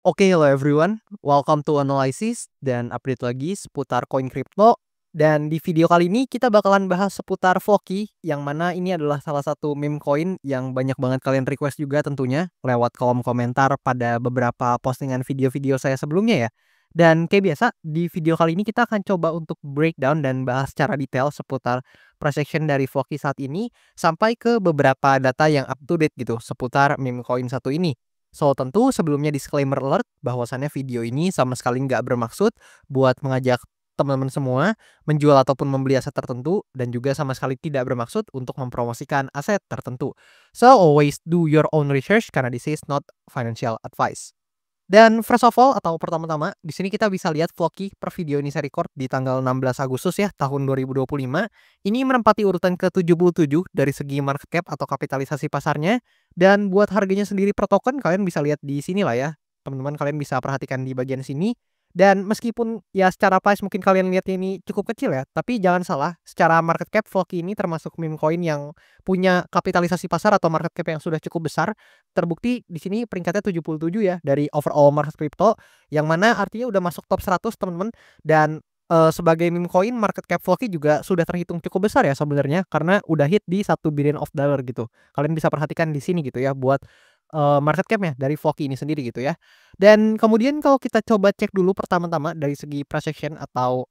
Oke, hello everyone. Welcome to Analysis dan update lagi seputar koin kripto. Dan di video kali ini kita bakalan bahas seputar Floki, yang mana ini adalah salah satu meme coin yang banyak banget kalian request juga tentunya lewat kolom komentar pada beberapa postingan video-video saya sebelumnya ya. Dan kayak biasa, di video kali ini kita akan coba untuk breakdown dan bahas secara detail seputar price action dari Floki saat ini sampai ke beberapa data yang up to date gitu seputar meme coin satu ini. So, tentu sebelumnya disclaimer alert bahwasannya video ini sama sekali nggak bermaksud buat mengajak teman-teman semua menjual ataupun membeli aset tertentu dan juga sama sekali tidak bermaksud untuk mempromosikan aset tertentu. So, always do your own research karena this is not financial advice. Dan first of all atau pertama-tama di sini kita bisa lihat Floki per video ini saya record di tanggal 16 Agustus ya tahun 2025. Ini menempati urutan ke-77 dari segi market cap atau kapitalisasi pasarnya. Dan buat harganya sendiri per token kalian bisa lihat di sini lah ya. Teman-teman kalian bisa perhatikan di bagian sini. Dan meskipun ya secara price mungkin kalian lihatnya ini cukup kecil ya, tapi jangan salah, secara market cap Floki ini termasuk meme coin yang punya kapitalisasi pasar atau market cap yang sudah cukup besar. Terbukti di sini peringkatnya 77 ya dari overall market crypto, yang mana artinya udah masuk top 100 teman-teman. Dan sebagai meme coin market cap Floki juga sudah terhitung cukup besar ya sebenarnya karena udah hit di $1 billion gitu. Kalian bisa perhatikan di sini gitu ya buat market cap-nya dari Floki ini sendiri gitu ya. Dan kemudian kalau kita coba cek dulu pertama-tama dari segi price action atau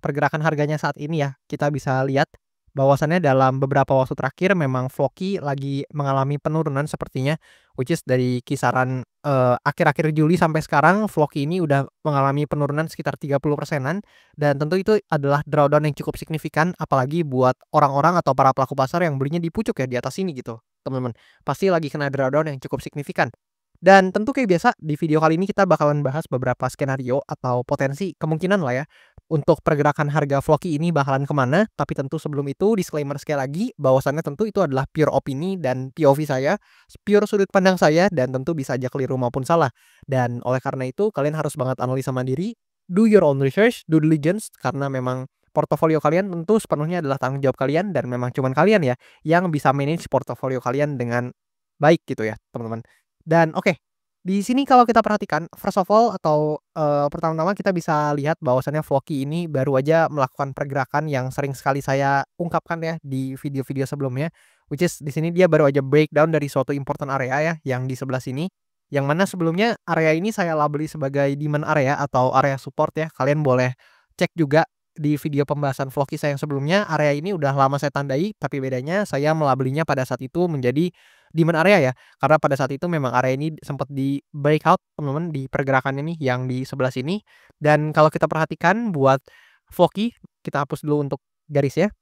pergerakan harganya saat ini ya, kita bisa lihat bahwasannya dalam beberapa waktu terakhir memang Floki lagi mengalami penurunan sepertinya, which is dari kisaran akhir-akhir Juli sampai sekarang Floki ini udah mengalami penurunan sekitar 30%-an, dan tentu itu adalah drawdown yang cukup signifikan apalagi buat orang-orang atau para pelaku pasar yang belinya di pucuk ya di atas sini gitu, teman-teman. Pasti lagi kena drawdown yang cukup signifikan. Dan tentu kayak biasa di video kali ini kita bakalan bahas beberapa skenario atau potensi kemungkinan lah ya untuk pergerakan harga Floki ini bakalan kemana. Tapi tentu sebelum itu disclaimer sekali lagi bahwasannya tentu itu adalah pure opini dan POV saya, pure sudut pandang saya, dan tentu bisa aja keliru maupun salah. Dan oleh karena itu kalian harus banget analisa mandiri, do your own research, due diligence, karena memang portofolio kalian tentu sepenuhnya adalah tanggung jawab kalian dan memang cuman kalian ya yang bisa manage portofolio kalian dengan baik gitu ya teman-teman. Dan oke, di sini kalau kita perhatikan first of all atau pertama-tama kita bisa lihat bahwasannya Floki ini baru aja melakukan pergerakan yang sering sekali saya ungkapkan ya di video-video sebelumnya, which is di sini dia baru aja breakdown dari suatu important area ya yang di sebelah sini, yang mana sebelumnya area ini saya labeli sebagai demand area atau area support ya. Kalian boleh cek juga di video pembahasan Floki saya yang sebelumnya, area ini udah lama saya tandai, tapi bedanya saya melabelinya pada saat itu menjadi demand area ya. Karena pada saat itu memang area ini sempat di breakout teman-teman di pergerakannya nih yang di sebelah sini. Dan kalau kita perhatikan buat Floki, kita hapus dulu untuk garis ya.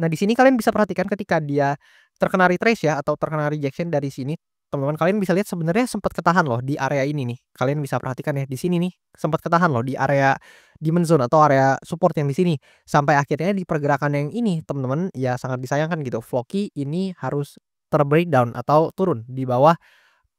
Nah, di sini kalian bisa perhatikan ketika dia terkena retrace ya atau terkena rejection dari sini, teman-teman kalian bisa lihat sebenarnya sempat ketahan loh di area ini nih. Kalian bisa perhatikan ya di sini nih, sempat ketahan loh di area demand zone atau area support yang di sini. Sampai akhirnya di pergerakan yang ini, teman-teman, ya sangat disayangkan gitu. Floki ini harus terbreakdown atau turun di bawah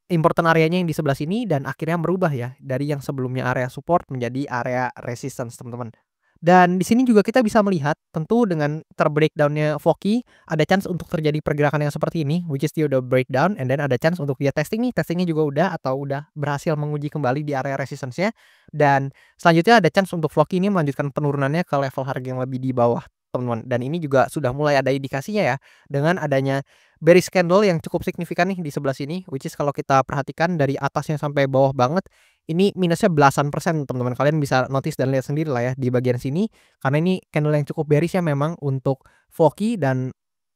important areanya yang di sebelah sini dan akhirnya merubah ya dari yang sebelumnya area support menjadi area resistance, teman-teman. Dan di sini juga kita bisa melihat tentu dengan terbreakdown-nya Floki ada chance untuk terjadi pergerakan yang seperti ini, which is dia udah breakdown and then ada chance untuk dia testing nih, testingnya juga udah atau udah berhasil menguji kembali di area resistance-nya. Dan selanjutnya ada chance untuk Floki ini melanjutkan penurunannya ke level harga yang lebih di bawah, teman-teman. Dan ini juga sudah mulai ada indikasinya ya dengan adanya bearish candle yang cukup signifikan nih di sebelah sini, which is kalau kita perhatikan dari atasnya sampai bawah banget ini minusnya belasan persen, teman-teman. Kalian bisa notice dan lihat sendiri lah ya di bagian sini, karena ini candle yang cukup bearish ya memang untuk Floki dan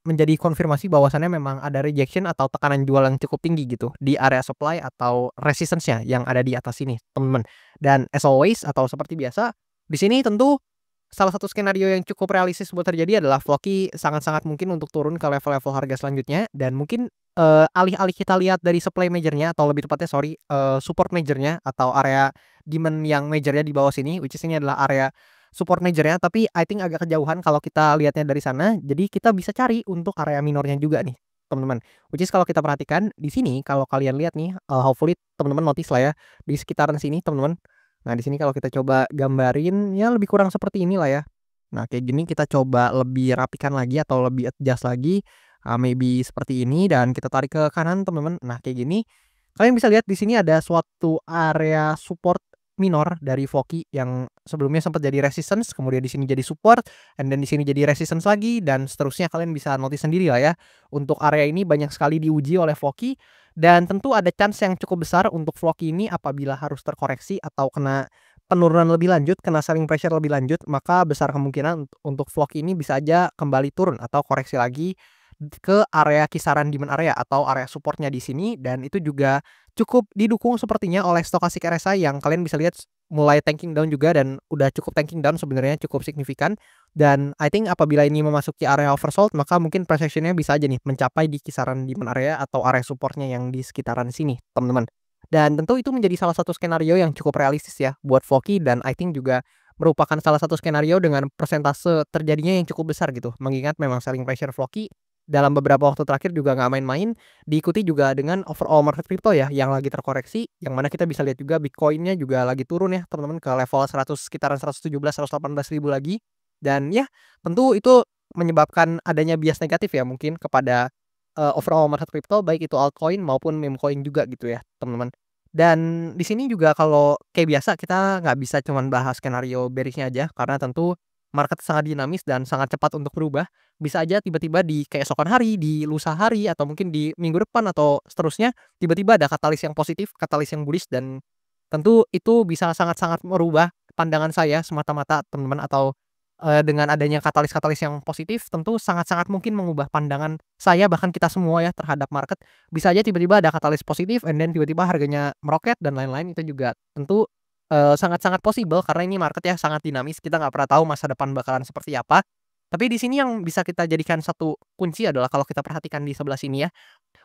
menjadi konfirmasi bahwasannya memang ada rejection atau tekanan jual yang cukup tinggi gitu di area supply atau resistance-nya yang ada di atas sini, teman-teman. Dan as always atau seperti biasa, di sini tentu salah satu skenario yang cukup realistis buat terjadi adalah Floki sangat-sangat mungkin untuk turun ke level-level harga selanjutnya dan mungkin alih-alih kita lihat dari supply major-nya atau lebih tepatnya support major-nya atau area demand yang major-nya di bawah sini, which is ini adalah area support major-nya, tapi I think agak kejauhan kalau kita lihatnya dari sana. Jadi kita bisa cari untuk area minornya juga nih, teman-teman. Which is kalau kita perhatikan di sini, kalau kalian lihat nih, hopefully teman-teman notice lah ya di sekitaran sini, teman-teman. Nah, di sini kalau kita coba gambarin ya lebih kurang seperti inilah ya. Nah, kayak gini kita coba lebih rapikan lagi atau lebih adjust lagi, maybe seperti ini dan kita tarik ke kanan, teman-teman. Nah, kayak gini Kalian bisa lihat di sini ada suatu area support minor dari Voki yang sebelumnya sempat jadi resistance, kemudian di sini jadi support, and then di sini jadi resistance lagi, dan seterusnya. Kalian bisa notice sendiri lah ya. Untuk area ini banyak sekali diuji oleh Voki, dan tentu ada chance yang cukup besar untuk Voki ini apabila harus terkoreksi atau kena penurunan lebih lanjut, kena selling pressure lebih lanjut, maka besar kemungkinan untuk Voki ini bisa aja kembali turun atau koreksi lagi ke area kisaran demand area atau area supportnya di sini, dan itu juga cukup didukung sepertinya oleh Stochastic RSI yang kalian bisa lihat mulai tanking down juga, dan udah cukup tanking down sebenarnya cukup signifikan. Dan I think apabila ini memasuki area oversold, maka mungkin price action-nya bisa aja nih mencapai di kisaran demand area atau area supportnya yang di sekitaran sini, teman-teman. Dan tentu itu menjadi salah satu skenario yang cukup realistis ya buat Voki, dan I think juga merupakan salah satu skenario dengan persentase terjadinya yang cukup besar gitu. Mengingat memang selling pressure Voki dalam beberapa waktu terakhir juga nggak main-main, diikuti juga dengan overall market crypto ya yang lagi terkoreksi, yang mana kita bisa lihat juga Bitcoin-nya juga lagi turun ya teman-teman ke level 100, sekitaran 117, 118 ribu lagi. Dan ya tentu itu menyebabkan adanya bias negatif ya mungkin kepada overall market crypto, baik itu altcoin maupun meme coin juga gitu ya teman-teman. Dan di sini juga kalau kayak biasa kita nggak bisa cuman bahas skenario bearish-nya aja, karena tentu market sangat dinamis dan sangat cepat untuk berubah. Bisa aja tiba-tiba di keesokan hari, di lusa hari, atau mungkin di minggu depan atau seterusnya, tiba-tiba ada katalis yang positif, katalis yang bullish, dan tentu itu bisa sangat-sangat merubah pandangan saya semata-mata teman-teman, atau dengan adanya katalis-katalis yang positif tentu sangat-sangat mungkin mengubah pandangan saya, bahkan kita semua ya, terhadap market. Bisa aja tiba-tiba ada katalis positif and then tiba-tiba harganya meroket dan lain-lain, itu juga tentu sangat-sangat possible karena ini market ya sangat dinamis, kita nggak pernah tahu masa depan bakalan seperti apa. Tapi di sini yang bisa kita jadikan satu kunci adalah kalau kita perhatikan di sebelah sini ya,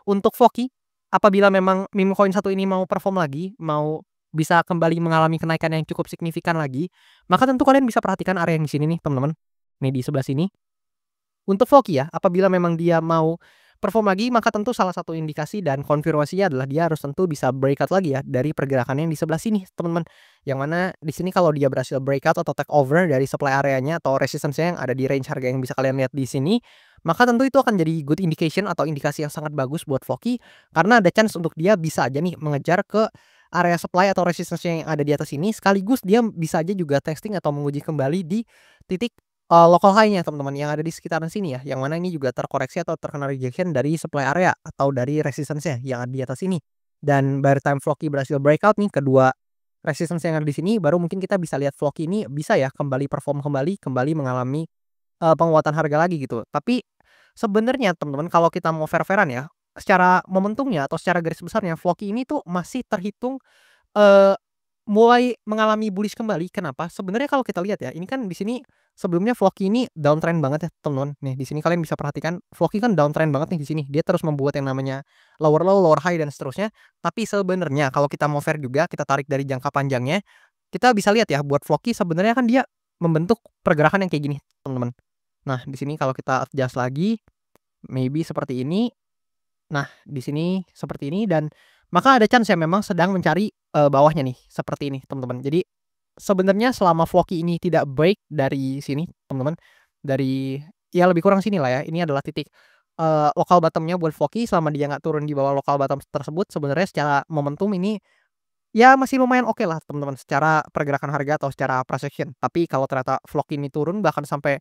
untuk Voki, apabila memang meme coin satu ini mau perform lagi, mau bisa kembali mengalami kenaikan yang cukup signifikan lagi, maka tentu kalian bisa perhatikan area yang di sini nih, teman-teman. Nih di sebelah sini. Untuk Voki ya, apabila memang dia mau perform lagi, maka tentu salah satu indikasi dan konfirmasinya adalah dia harus tentu bisa breakout lagi ya dari pergerakan yang di sebelah sini, teman-teman. Yang mana di sini kalau dia berhasil breakout atau take over dari supply areanya atau resistance-nya yang ada di range harga yang bisa kalian lihat di sini, maka tentu itu akan jadi good indication atau indikasi yang sangat bagus buat Voki, karena ada chance untuk dia bisa aja nih mengejar ke area supply atau resistance-nya yang ada di atas ini, sekaligus dia bisa aja juga testing atau menguji kembali di titik local high-nya teman-teman yang ada di sekitaran sini ya, yang mana ini juga terkoreksi atau terkena rejection dari supply area atau dari resistance-nya yang ada di atas ini. Dan by the time Floki berhasil breakout nih kedua resistance yang ada di sini, baru mungkin kita bisa lihat Floki ini bisa ya kembali perform kembali mengalami penguatan harga lagi gitu. Tapi sebenarnya teman-teman kalau kita mau fair-fairan ya, secara momentumnya atau secara garis besarnya Floki ini tuh masih terhitung Eee, mulai mengalami bullish kembali. Kenapa? Sebenarnya kalau kita lihat ya, ini kan di sini sebelumnya Floki ini downtrend banget ya, teman-teman. Nih di sini kalian bisa perhatikan Floki kan downtrend banget nih di sini. Dia terus membuat yang namanya lower low, lower high dan seterusnya. Tapi sebenarnya kalau kita mau fair juga, kita tarik dari jangka panjangnya, kita bisa lihat ya buat Floki sebenarnya kan dia membentuk pergerakan yang kayak gini, teman-teman. Nah, di sini kalau kita adjust lagi, maybe seperti ini. Nah, di sini seperti ini, dan maka ada chance ya memang sedang mencari, bawahnya nih, seperti ini, teman-teman. Jadi, sebenarnya selama Floki ini tidak break dari sini, teman-teman, dari ya lebih kurang sini lah ya, ini adalah titik, local bottom-nya buat Floki, selama dia nggak turun di bawah local bottom tersebut, sebenarnya secara momentum ini, ya masih lumayan oke lah, teman-teman, secara pergerakan harga atau secara price action. Tapi kalau ternyata Floki ini turun bahkan sampai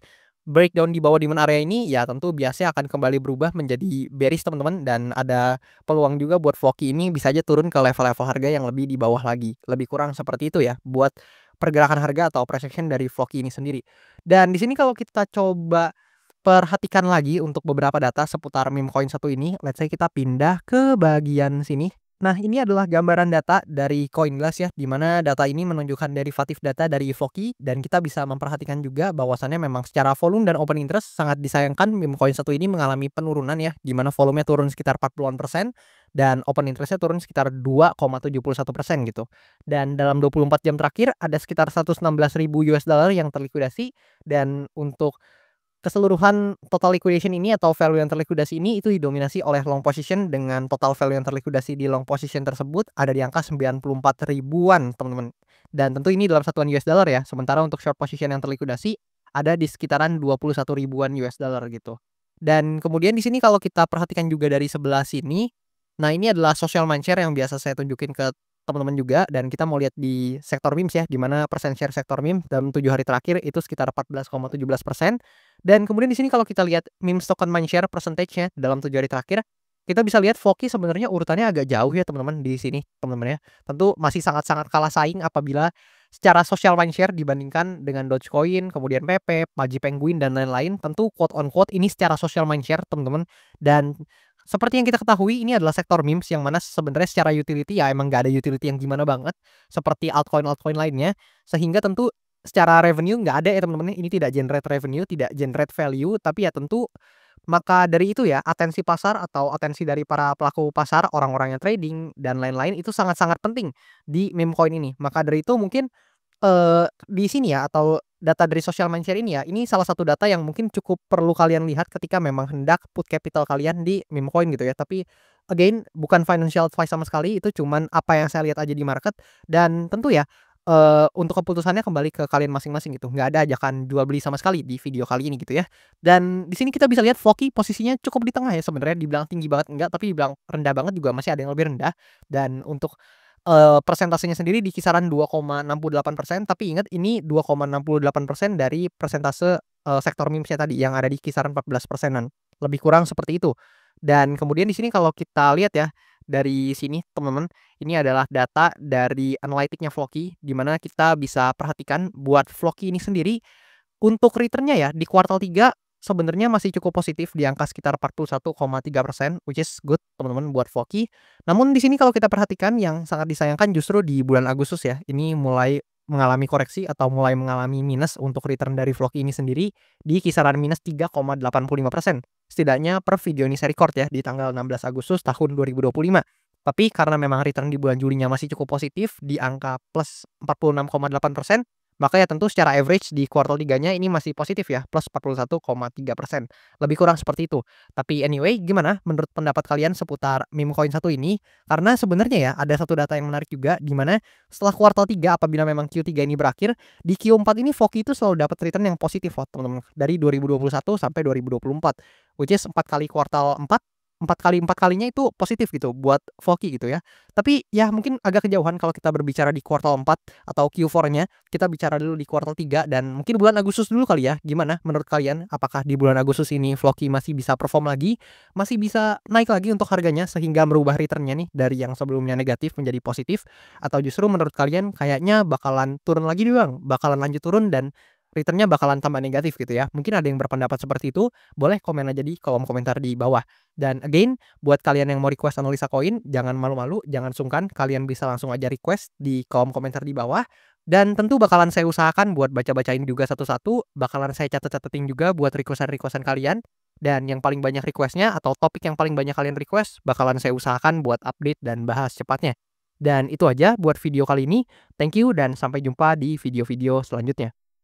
breakdown di bawah demand area ini, ya tentu biasanya akan kembali berubah menjadi bearish, teman-teman, dan ada peluang juga buat Floki ini bisa aja turun ke level-level harga yang lebih di bawah lagi. Lebih kurang seperti itu ya buat pergerakan harga atau price action dari Floki ini sendiri. Dan di sini kalau kita coba perhatikan lagi untuk beberapa data seputar meme coin satu ini, let's say kita pindah ke bagian sini. Nah, ini adalah gambaran data dari CoinGlass ya, di mana data ini menunjukkan derivatif data dari Voki, dan kita bisa memperhatikan juga bahwasannya memang secara volume dan open interest sangat disayangkan meme coin satu ini mengalami penurunan ya, di mana volumenya turun sekitar 40-an% dan open interest-nya turun sekitar 2,71% gitu. Dan dalam 24 jam terakhir ada sekitar $116.000 yang terlikuidasi, dan untuk keseluruhan total liquidation ini atau value yang terlikuidasi ini itu didominasi oleh long position, dengan total value yang terlikuidasi di long position tersebut ada di angka 94 ribuan, teman-teman. Dan tentu ini dalam satuan US dollar ya. Sementara untuk short position yang terlikuidasi ada di sekitaran 21 ribuan US dollar gitu. Dan kemudian di sini kalau kita perhatikan juga dari sebelah sini, Nah, ini adalah social mindshare yang biasa saya tunjukin ke teman-teman juga dan kita mau lihat di sektor memes ya, di mana persen share sektor meme dalam 7 hari terakhir itu sekitar 14,17%. Dan kemudian di sini kalau kita lihat memes token mindshare percentage-nya dalam 7 hari terakhir, kita bisa lihat Voki sebenarnya urutannya agak jauh ya teman-teman di sini, teman-teman ya. Tentu masih sangat-sangat kalah saing apabila secara social mindshare dibandingkan dengan Dogecoin, kemudian Pepe, Maji Penguin dan lain-lain. Tentu quote on quote ini secara social mindshare teman-teman. Dan seperti yang kita ketahui ini adalah sektor memes yang mana sebenarnya secara utility ya emang nggak ada utility yang gimana banget seperti altcoin-altcoin lainnya, sehingga tentu secara revenue nggak ada ya teman-teman, ini tidak generate revenue, tidak generate value, tapi ya tentu maka dari itu ya atensi pasar atau atensi dari para pelaku pasar, orang-orang yang trading dan lain-lain itu sangat-sangat penting di meme coin ini. Maka dari itu mungkin di sini ya atau data dari social mindshare ini ya, ini salah satu data yang mungkin cukup perlu kalian lihat ketika memang hendak put capital kalian di meme coin gitu ya. Tapi again bukan financial advice sama sekali, itu cuman apa yang saya lihat aja di market dan tentu ya, untuk keputusannya kembali ke kalian masing-masing gitu. Nggak ada ajakan jual beli sama sekali di video kali ini gitu ya. Dan di sini kita bisa lihat Voki posisinya cukup di tengah ya sebenarnya, dibilang tinggi banget enggak, tapi dibilang rendah banget juga masih ada yang lebih rendah. Dan untuk persentasenya sendiri di kisaran 2,68%, tapi ingat ini 2,68% dari persentase, sektor memes-nya tadi yang ada di kisaran 14%-an, lebih kurang seperti itu. Dan kemudian di sini kalau kita lihat ya, dari sini teman-teman, ini adalah data dari analitiknya Floki, di mana kita bisa perhatikan buat Floki ini sendiri untuk return-nya ya di kuartal 3 sebenarnya masih cukup positif di angka sekitar 41,3%, which is good teman-teman buat Voki. Namun di sini kalau kita perhatikan yang sangat disayangkan justru di bulan Agustus ya, ini mulai mengalami koreksi atau mulai mengalami minus untuk return dari Voki ini sendiri di kisaran minus 3,85%. Setidaknya per video ini saya record ya di tanggal 16 Agustus tahun 2025. Tapi karena memang return di bulan Julinya masih cukup positif di angka plus 46,8%, maka ya tentu secara average di kuartal 3-nya ini masih positif ya, plus 41,3%. Lebih kurang seperti itu. Tapi anyway, gimana menurut pendapat kalian seputar meme coin satu ini? Karena sebenarnya ya ada satu data yang menarik juga di mana setelah kuartal 3 apabila memang Q3 ini berakhir, di Q4 ini Voki itu selalu dapat return yang positif loh, teman-teman. Dari 2021 sampai 2024. Which is 4 kali kuartal 4 4 kalinya itu positif gitu buat Voki gitu ya. Tapi ya mungkin agak kejauhan kalau kita berbicara di kuartal 4 atau Q4-nya. Kita bicara dulu di kuartal 3 dan mungkin bulan Agustus dulu kali ya. Gimana menurut kalian? Apakah di bulan Agustus ini Voki masih bisa perform lagi? Masih bisa naik lagi untuk harganya sehingga merubah return-nya nih dari yang sebelumnya negatif menjadi positif? Atau justru menurut kalian kayaknya bakalan turun lagi nih Bang? Bakalan lanjut turun dan return-nya bakalan tambah negatif gitu ya. Mungkin ada yang berpendapat seperti itu, boleh komen aja di kolom komentar di bawah. Dan again, buat kalian yang mau request analisa koin, jangan malu-malu, jangan sungkan, kalian bisa langsung aja request di kolom komentar di bawah. Dan tentu bakalan saya usahakan buat baca-bacain juga satu-satu, bakalan saya catat-catatin juga buat requestan-requestan kalian. Dan yang paling banyak requestnya atau topik yang paling banyak kalian request, bakalan saya usahakan buat update dan bahas cepatnya. Dan itu aja buat video kali ini. Thank you dan sampai jumpa di video-video selanjutnya.